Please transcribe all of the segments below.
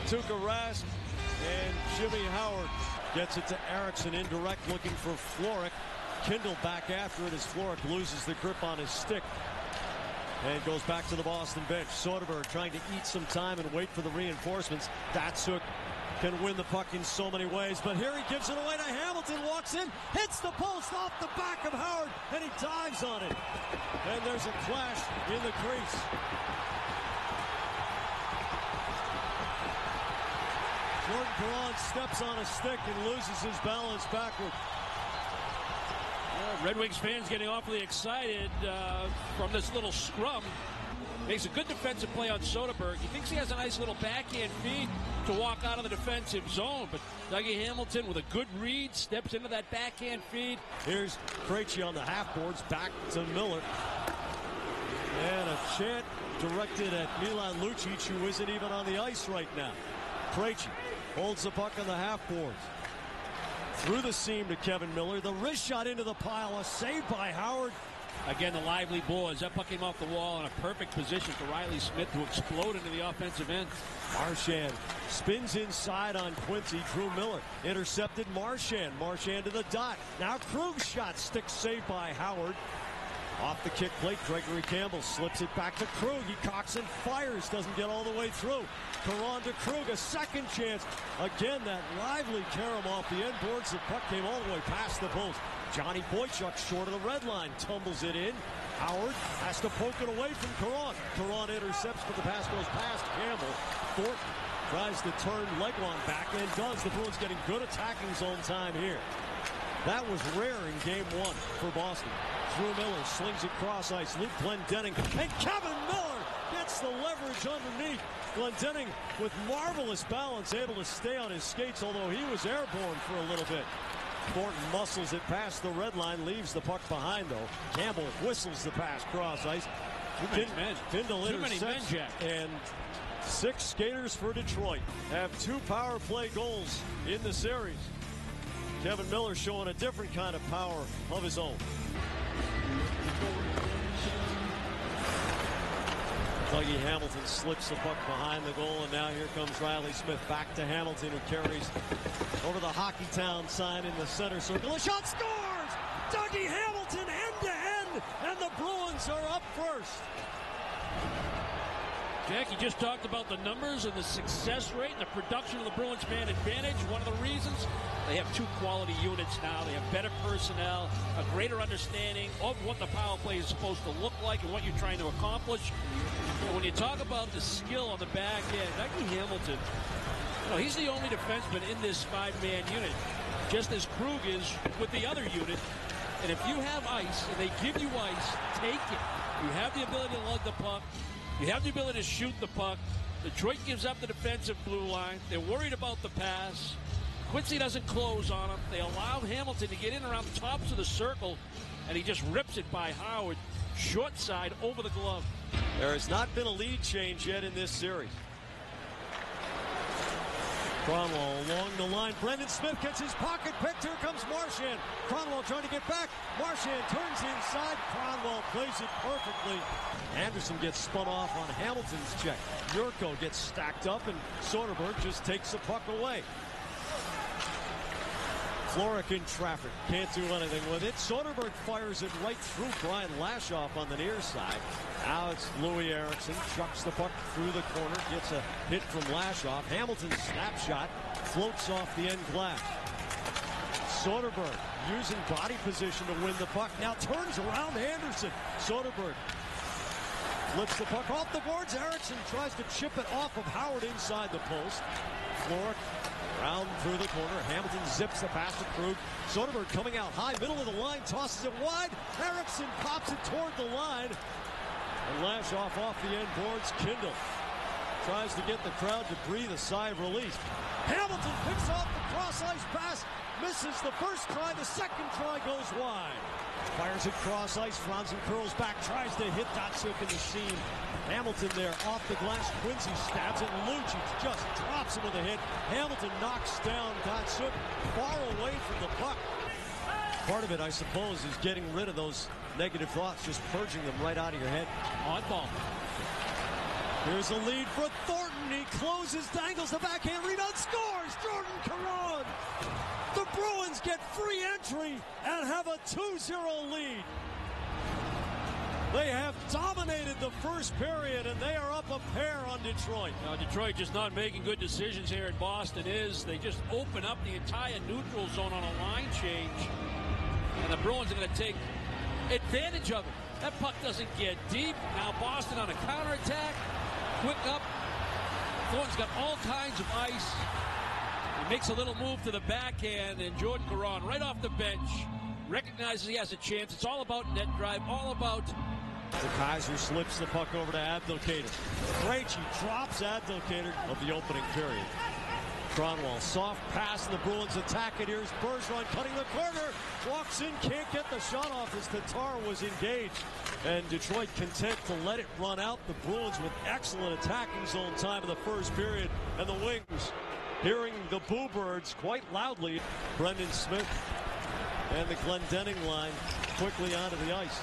Tuukka Rask and Jimmy Howard. Gets it to Eriksson indirect, looking for Florek. Kindle back after it as Florek loses the grip on his stick and goes back to the Boston bench. Soderberg trying to eat some time and wait for the reinforcements. Datsyuk can win the puck in so many ways, but here he gives it away to Hamilton, walks in, hits the post off the back of Howard, and he dives on it. And there's a clash in the crease. Jordan Caron steps on a stick and loses his balance backward. Red Wings fans getting awfully excited from this little scrum. Makes a good defensive play on Soderberg. He thinks he has a nice little backhand feed to walk out of the defensive zone, but Dougie Hamilton with a good read steps into that backhand feed. Here's Krejci on the half boards, back to Miller. And a chant directed at Milan Lucic, who isn't even on the ice right now. Krejci holds the puck on the half boards. Through the seam to Kevin Miller. The wrist shot into the pile. A save by Howard. Again, the lively boards. That puck came off the wall in a perfect position for Riley Smith to explode into the offensive end. Marchand spins inside on Quincy. Drew Miller intercepted Marchand. Marchand to the dot. Now Krug's shot. Stick saved by Howard. Off the kick plate, Gregory Campbell slips it back to Krug. He cocks and fires. Doesn't get all the way through. Caron to Krug. A second chance. Again, that lively carom off the end boards. The puck came all the way past the post. Johnny Boychuk short of the red line. Tumbles it in. Howard has to poke it away from Caron. Caron intercepts, but the pass goes past Campbell. Thornton tries to turn Legwand back and does. The Bruins getting good attacking zone time here. That was rare in game one for Boston. Drew Miller slings it cross ice. Luke Glendening and Kevin Miller gets the leverage underneath. Glendening with marvelous balance, able to stay on his skates, although he was airborne for a little bit. Thornton muscles it past the red line, leaves the puck behind though. Campbell whistles the pass cross ice. Kindle intercepts, and 6 skaters for Detroit have 2 power play goals in the series. Kevin Miller showing a different kind of power of his own. Dougie Hamilton slips the puck behind the goal, and now here comes Riley Smith back to Hamilton, who carries over the Hockeytown sign in the center circle. A shot scores! Dougie Hamilton end to end, and the Bruins are up first. Jack, you just talked about the numbers and the success rate and the production of the Bruins man advantage. One of the reasons they have 2 quality units now. They have better personnel, a greater understanding of what the power play is supposed to look like and what you're trying to accomplish. And when you talk about the skill on the back end, Dougie Hamilton, he's the only defenseman in this 5-man unit, just as Krug is with the other unit. And if you have ice and they give you ice, take it. You have the ability to lug the puck. You have the ability to shoot the puck. Detroit gives up the defensive blue line. They're worried about the pass. Quincy doesn't close on him. They allow Hamilton to get in around the tops of the circle, and he just rips it by Howard. Short side over the glove. There has not been a lead change yet in this series. Kronwall along the line. Brendan Smith gets his pocket picked. Here comes Marchand. Kronwall trying to get back. Marchand turns inside. Kronwall plays it perfectly. Anderson gets spun off on Hamilton's check. Yurko gets stacked up, and Soderberg just takes the puck away. Florek in traffic. Can't do anything with it. Soderberg fires it right through Brian Lashoff on the near side. Now it's Louis Eriksson. Chucks the puck through the corner. Gets a hit from Lashoff. Hamilton's snapshot floats off the end glass. Soderberg using body position to win the puck. Now turns around Anderson. Soderberg flips the puck off the boards. Eriksson tries to chip it off of Howard inside the post. Florek round through the corner. Hamilton zips the pass to Krug. Soderberg coming out high, middle of the line, tosses it wide. Eriksson pops it toward the line. And Lashoff off the end boards. Kindle tries to get the crowd to breathe a sigh of relief. Hamilton picks off the cross-ice pass. Misses the first try. The second try goes wide. Fires it cross-ice. Franzen curls back. Tries to hit Datsyuk in the seam. Hamilton there off the glass. Quincy stabs it. Lucic just drops him with a hit. Hamilton knocks down Datsyuk far away from the puck. Part of it, I suppose, is getting rid of those negative thoughts, just purging them right out of your head. Oddball. Here's a lead for Thornton. Rooney closes, dangles the backhand, rebound, scores! Jordan Caron! The Bruins get free entry and have a 2-0 lead. They have dominated the first period, and they are up a pair on Detroit. Now, Detroit just not making good decisions here in Boston. They just open up the entire neutral zone on a line change. And the Bruins are going to take advantage of it. That puck doesn't get deep. Now Boston on a counterattack. Quick up. Thornton's got all kinds of ice. He makes a little move to the backhand, and Jordan Caron, right off the bench, recognizes he has a chance. It's all about net drive, all about... The Kaiser slips the puck over to Abdelkader. Krejci drops Abdelkader of the opening period. Kronwall, soft pass, and the Bruins attack it. Here's Bergeron cutting the corner. Walks in, can't get the shot off as Tatar was engaged. And Detroit content to let it run out. The Bruins with excellent attacking zone time in the first period. And the Wings hearing the Boo Birds quite loudly. Brendan Smith and the Glendening line quickly onto the ice.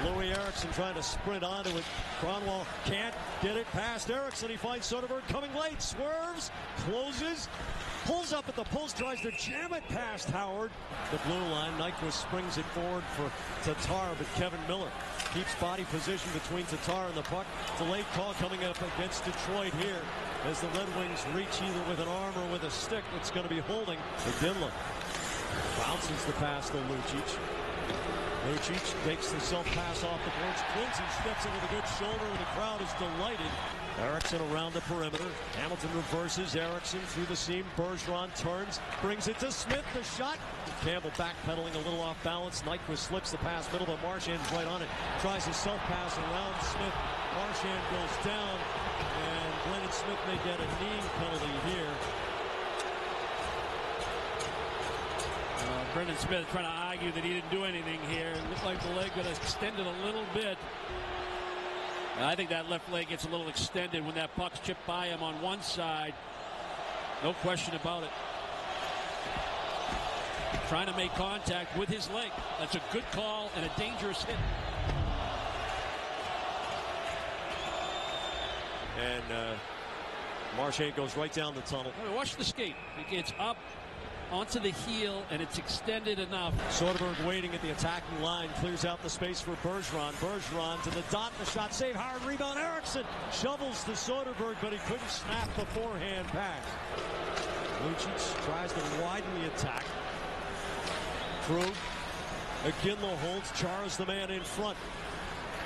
Louis Eriksson trying to sprint onto it. Kronwall can't get it past Eriksson. He finds Soderberg coming late. Swerves, closes, pulls up at the post, tries to jam it past Howard. The blue line, Nyquist springs it forward for Tatar, but Kevin Miller keeps body position between Tatar and the puck. Delayed call coming up against Detroit here as the Red Wings reach either with an arm or with a stick. It's going to be holding. Iginla bounces the pass to Lucic. Lucic takes the self-pass off the boards. Quincy steps in with a good shoulder, and the crowd is delighted. Eriksson around the perimeter. Hamilton reverses. Eriksson through the seam. Bergeron turns, brings it to Smith. The shot. Campbell backpedaling a little off balance. Nyquist slips the pass middle, but Marchand's right on it. Tries a self-pass around Smith. Marchand goes down, and Brendan Smith may get a knee penalty here. Brendan Smith trying to argue that he didn't do anything here. It looked like the leg got extended a little bit. I think that left leg gets a little extended when that puck's chipped by him on one side. No question about it. Trying to make contact with his leg. That's a good call and a dangerous hit. And Marchand goes right down the tunnel. Watch the skate. It gets up onto the heel, and it's extended enough. Soderberg waiting at the attacking line, clears out the space for Bergeron. Bergeron to the dot, the shot save, Howard rebound, Eriksson shovels to Soderberg, but he couldn't snap the forehand pass. Lucic tries to widen the attack. Krug, Iginla holds, Chara's the man in front.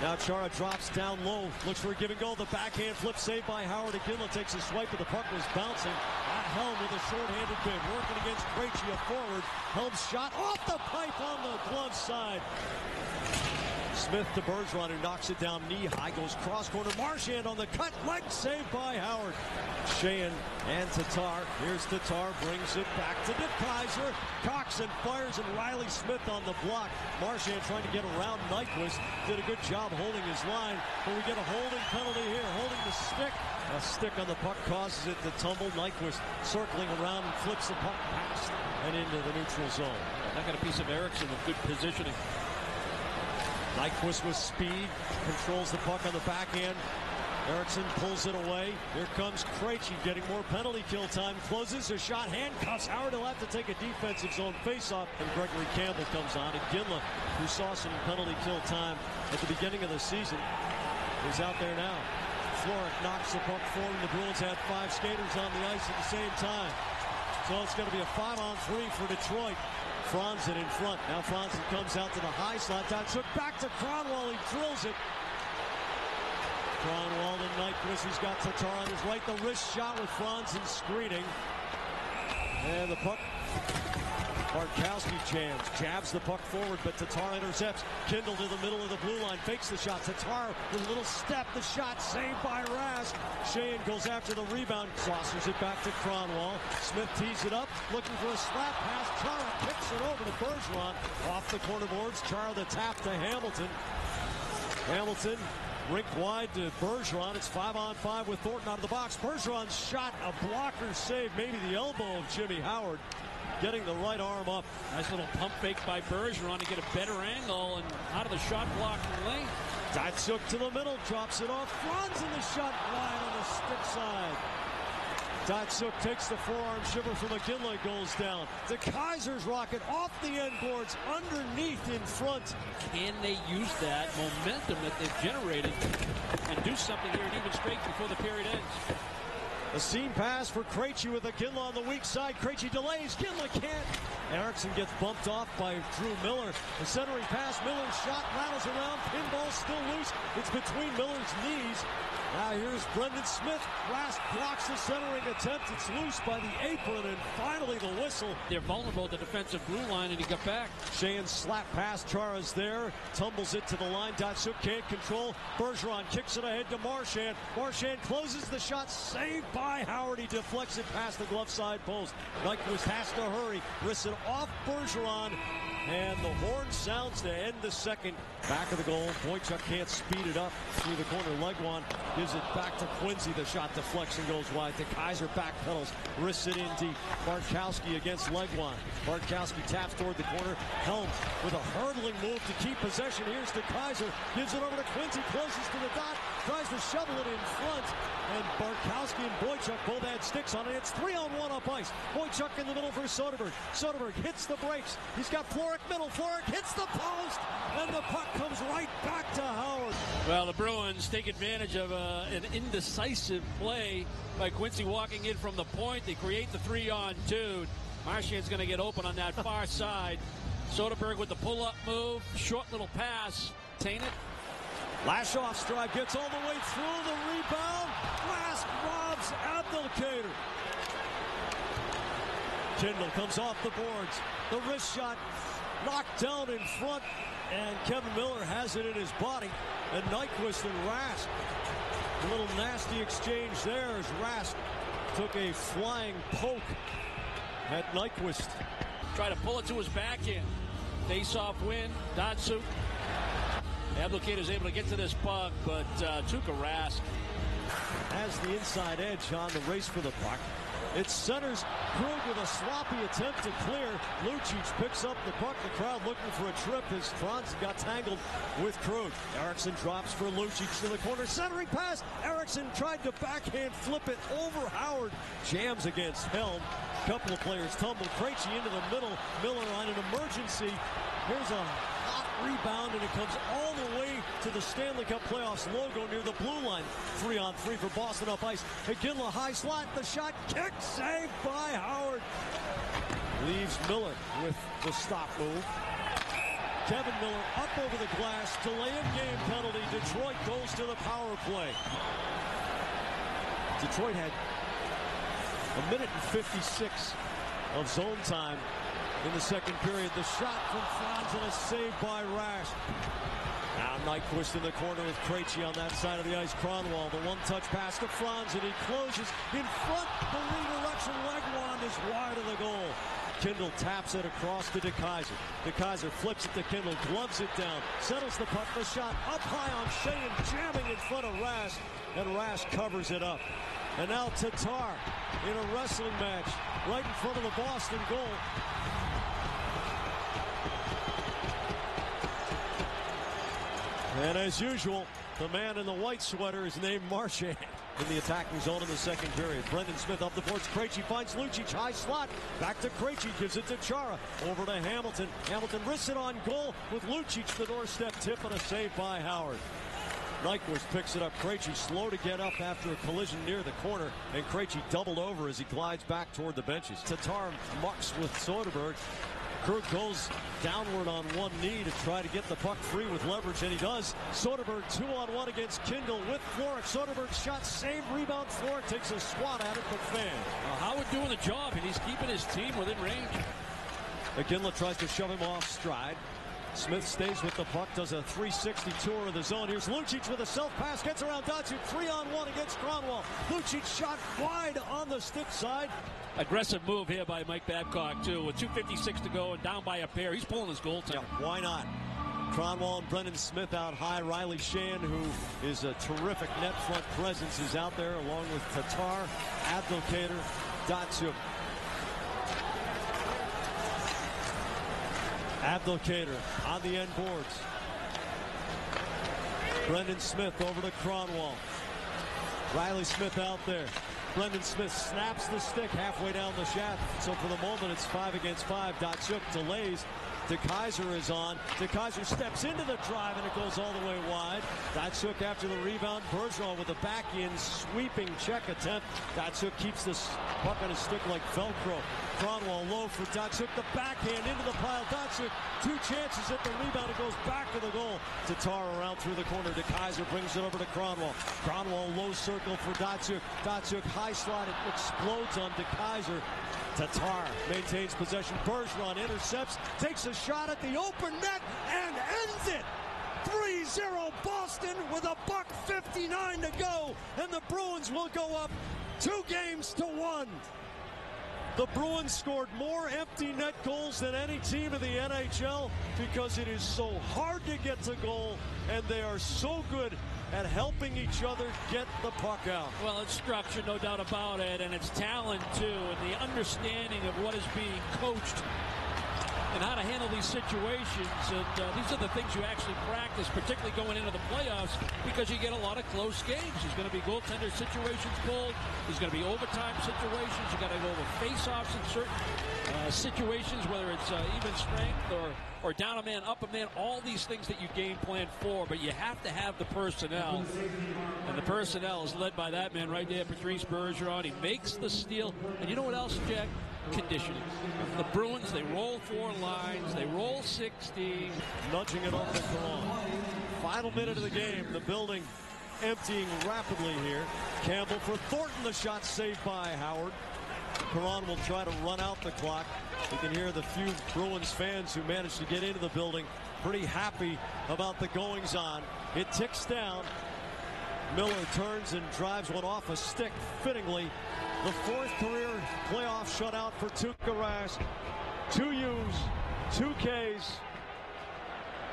Now Chara drops down low, looks for a give and go. The backhand flip saved by Howard. Iginla takes a swipe, but the puck was bouncing. At Helm with a short-handed bid, working against Krejci, a forward. Helm's shot off the pipe on the glove side. Smith to Bergeron, who knocks it down knee high, goes cross corner. Marchand on the cut, leg saved by Howard. Sheahan and Tatar. Here's Tatar, brings it back to De Kaiser. Coxon fires, and Riley Smith on the block. Marchand trying to get around Nyquist. Did a good job holding his line, but we get a holding penalty here, holding the stick. A stick on the puck causes it to tumble. Nyquist circling around and flips the puck past and into the neutral zone. I got a piece of Eriksson with good positioning. Nyquist with speed, controls the puck on the backhand. Eriksson pulls it away. Here comes Krejci getting more penalty kill time. Closes a shot, handcuffs Howard. He'll have to take a defensive zone faceoff. And Gregory Campbell comes on. Iginla, who saw some penalty kill time at the beginning of the season, is out there now. Florek knocks the puck forward. The Bruins had 5 skaters on the ice at the same time. So it's going to be a 5-on-3 for Detroit. Franzen in front. Now Franzen comes out to the high slot. Down took back to Kronwall. He drills it. Kronwall to Nyquist. He's got Tatar on his right. The wrist shot with Franzen screening. And the puck. Bartkowski jabs the puck forward, but Tatar intercepts. Kindle to the middle of the blue line, fakes the shot. Tatar with a little step, the shot saved by Rask. Sheahan goes after the rebound, saucers it back to Kronwall. Smith tees it up, looking for a slap pass. Chara kicks it over to Bergeron. Off the corner boards, Chara the tap to Hamilton. Hamilton rink wide to Bergeron. It's 5-on-5 with Thornton out of the box. Bergeron's shot, a blocker save, maybe the elbow of Jimmy Howard. Getting the right arm up. Nice little pump fake by Bergeron to get a better angle and out of the shot block lane. Datsuk to the middle, drops it off. Franz in the shot, wide on the stick side. Datsuk takes the forearm shiver from McGinley, goes down. The Kaisers rocket off the end boards, underneath in front. Can they use that momentum that they've generated and do something here at even strength before the period ends? A seam pass for Krejci with Iginla on the weak side. Krejci delays. Iginla can't. Eriksson gets bumped off by Drew Miller. The centering pass. Miller's shot rattles around. Pinball still loose. It's between Miller's knees. Now here's Brendan Smith. Rask blocks the centering attempt. It's loose by the apron, and finally the whistle. They're vulnerable at the defensive blue line, and he got back. Sheahan slap pass. Chara's there. Tumbles it to the line. Datsuk can't control. Bergeron kicks it ahead to Marchand. Marchand closes the shot. Saved by Howard. He deflects it past the glove side post. Nyquist has to hurry. Wrists it off Bergeron. And the horn sounds to end the second. Back of the goal. Boychuk can't speed it up through the corner. Legwand gives it back to Quincy. The shot deflects and goes wide. The Kaiser backpedals. Wrists it in deep. Bartkowski against Legwand. Bartkowski taps toward the corner. Helm with a hurdling move to keep possession. Here's to Kaiser. Gives it over to Quincy. Closes to the dot. Tries to shovel it in front. And Bartkowski and Boychuk both had sticks on it. It's 3-on-1 up ice. Boychuk in the middle for Soderberg. Soderberg hits the brakes. He's got Floric middle. Floric hits the post. And the puck comes right back to Howard. Well, the Bruins take advantage of an indecisive play by Quincy walking in from the point. They create the 3-on-2. Marchand's going to get open on that far side. Soderberg with the pull-up move. Short little pass. Tainted. Lashoff strike gets all the way through the rebound. Rask robs Abdelkader. Kindle comes off the boards. The wrist shot knocked down in front. And Kevin Miller has it in his body. And Nyquist and Rask. A little nasty exchange there as Rask took a flying poke at Nyquist. Try to pull it to his backhand. Face-off win. Datsuk. Abdelkader's able to get to this puck, but Tuukka Rask has the inside edge on the race for the puck. It centers Krug with a sloppy attempt to clear. Lucic picks up the puck. The crowd looking for a trip as Franz got tangled with Krug. Eriksson drops for Lucic to the corner. Centering pass. Eriksson tried to backhand flip it over Howard. Jams against Helm. Couple of players tumble. Krejci into the middle. Miller on an emergency. Here's a hot rebound, and it comes all the way to the Stanley Cup playoffs logo near the blue line. 3-on-3 for Boston up ice. Iginla high slot. The shot kick saved by Howard. Leaves Miller with the stop move. Kevin Miller up over the glass. Delay of game penalty. Detroit goes to the power play. Detroit had a minute and 56 of zone time in the second period. The shot from Franz and a save by Rask. Now Nyquist in the corner with Krejci on that side of the ice. Kronwall, the one-touch pass to Franz, and he closes in front. The redirection Legwand is wide of the goal. Kindle taps it across to DeKaiser. DeKaiser flips it to Kindle, gloves it down, settles the puck. The shot up high on Sheahan, jamming in front of Rask, and Rask covers it up. And now Tatar in a wrestling match right in front of the Boston goal. And as usual, the man in the white sweater is named Marchand in the attacking zone in the second period. Brendan Smith up the boards. Krejci finds Lucic, high slot. Back to Krejci, gives it to Chara. Over to Hamilton. Hamilton risks it on goal with Lucic, the doorstep tip, and a save by Howard. Nyquist picks it up. Krejci slow to get up after a collision near the corner, and Krejci doubled over as he glides back toward the benches. Tatar mucks with Soderberg. Krug goes downward on one knee to try to get the puck free with leverage, and he does. Soderberg 2-on-1 against Kindle with Floric. Soderberg's shot saved, rebound. Floric takes a swat at it, but fans. Howard doing the job, and he's keeping his team within range. Iginla tries to shove him off stride. Smith stays with the puck, does a 360 tour of the zone. Here's Lucic with a self-pass, gets around Datsuk, 3-on-1 against Kronwall. Lucic shot wide on the stick side. Aggressive move here by Mike Babcock, too. With 2:56 to go and down by a pair, he's pulling his goaltender. Yeah, why not? Kronwall and Brendan Smith out high. Riley Sheahan, who is a terrific net front presence, is out there along with Tatar, Abdelkader, Datsuk. Abdelkader on the end boards. Brendan Smith over to Kronwall. Riley Smith out there. Brendan Smith snaps the stick halfway down the shaft. So for the moment, it's 5 against 5. Datsuk delays. DeKaiser is on. DeKaiser steps into the drive, and it goes all the way wide. Datsuk after the rebound. Bergeron with the back-in sweeping check attempt. Datsuk keeps this puck on his stick like Velcro. Kronwall low for Datsuk. The backhand into the pile. Datsuk, 2 chances at the rebound. It goes back to the goal. Tatar around through the corner. DeKaiser brings it over to Kronwall. Kronwall low circle for Datsuk. Datsuk high slot. It explodes on DeKaiser. Tatar maintains possession. Bergeron intercepts, takes a shot at the open net, and ends it. 3-0 Boston with $1:59 to go, and the Bruins will go up 2-1. The Bruins scored more empty net goals than any team in the NHL because it is so hard to get to goal, and they are so good at helping each other get the puck out. Well, it's structure, no doubt about it, and it's talent, too, and the understanding of what is being coached and how to handle these situations. And these are the things you actually practice, particularly going into the playoffs, because you get a lot of close games. There's going to be goaltender situations pulled. There's going to be overtime situations. You got to go over face-offs in certain situations, whether it's even strength or down a man, up a man, all these things that you game plan for, but you have to have the personnel, and the personnel is led by that man right there, Patrice Bergeron. He makes the steal, and you know what else, Jack? Conditioning. The Bruins, they roll 4 lines, they roll 60. Nudging it over to Perron. Final minute of the game, the building emptying rapidly here. Campbell for Thornton, the shot saved by Howard. Perron will try to run out the clock. You can hear the few Bruins fans who managed to get into the building pretty happy about the goings-on. It ticks down. Miller turns and drives one off a stick fittingly. The 4th career playoff shutout for Tuukka Rask. 2 U's, 2 K's,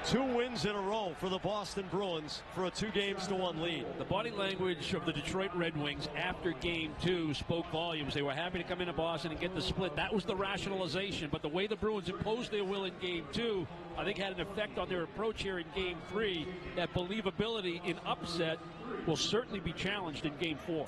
2 wins in a row for the Boston Bruins for a 2-1 lead. The body language of the Detroit Red Wings after Game 2 spoke volumes. They were happy to come into Boston and get the split. That was the rationalization. But the way the Bruins imposed their will in Game 2, I think had an effect on their approach here in Game 3. That believability in upset will certainly be challenged in Game 4.